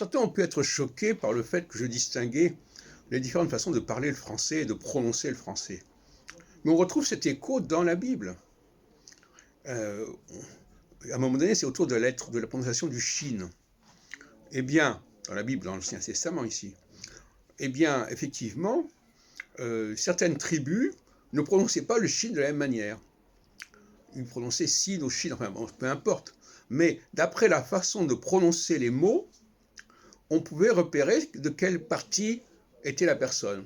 certains ont pu être choqués par le fait que je distinguais les différentes façons de parler le français et de prononcer le français. Mais on retrouve cet écho dans la Bible. À un moment donné, c'est autour de la prononciation du shin. Eh bien, dans la Bible, dans l'Ancien Testament ici, eh bien, effectivement, certaines tribus ne prononçaient pas le shin de la même manière. Ils prononçaient sin ou shin, enfin bon, peu importe. Mais d'après la façon de prononcer les mots, on pouvait repérer de quelle partie était la personne.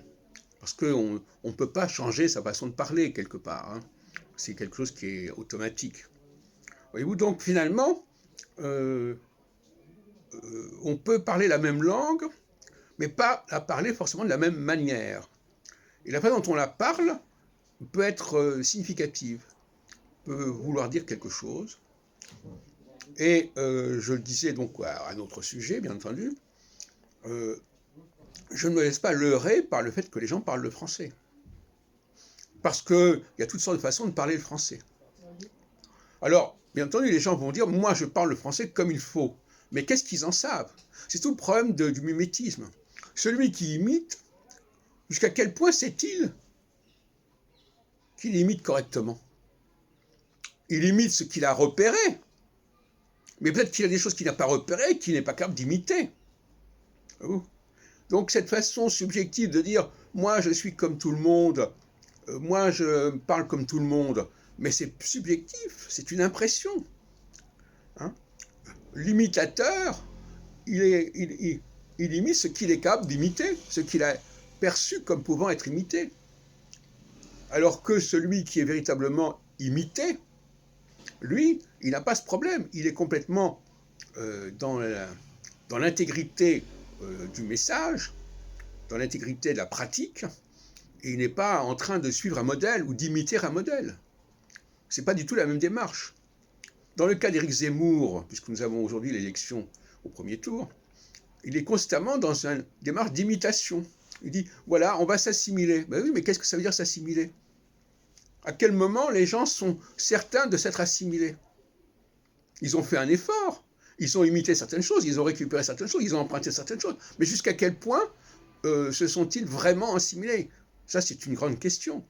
Parce qu'on ne peut pas changer sa façon de parler quelque part. Hein. C'est quelque chose qui est automatique. Voyez-vous, donc finalement, on peut parler la même langue, mais pas la parler forcément de la même manière. Et la façon dont on la parle peut être significative, peut vouloir dire quelque chose. Et je le disais donc à un autre sujet, bien entendu, je ne me laisse pas leurrer par le fait que les gens parlent le français. Parce qu'il y a toutes sortes de façons de parler le français. Alors, bien entendu, les gens vont dire, moi je parle le français comme il faut. Mais qu'est-ce qu'ils en savent? C'est tout le problème du mimétisme. Celui qui imite, jusqu'à quel point sait-il qu'il imite correctement? Il imite ce qu'il a repéré, mais peut-être qu'il y a des choses qu'il n'a pas repérées, qu'il n'est pas capable d'imiter. Donc cette façon subjective de dire « moi je suis comme tout le monde », moi je parle comme tout le monde, mais c'est subjectif, c'est une impression. Hein? L'imitateur, il imite ce qu'il est capable d'imiter, ce qu'il a perçu comme pouvant être imité. Alors que celui qui est véritablement imité, lui, il n'a pas ce problème, il est complètement dans l'intégrité du message, dans l'intégrité de la pratique, et il n'est pas en train de suivre un modèle ou d'imiter un modèle. Ce n'est pas du tout la même démarche. Dans le cas d'Éric Zemmour, puisque nous avons aujourd'hui l'élection au premier tour, il est constamment dans une démarche d'imitation. Il dit, voilà, on va s'assimiler. Ben oui, mais qu'est-ce que ça veut dire s'assimiler? À quel moment les gens sont certains de s'être assimilés? Ils ont fait un effort, ils ont imité certaines choses, ils ont récupéré certaines choses, ils ont emprunté certaines choses. Mais jusqu'à quel point se sont-ils vraiment assimilés? Ça, c'est une grande question.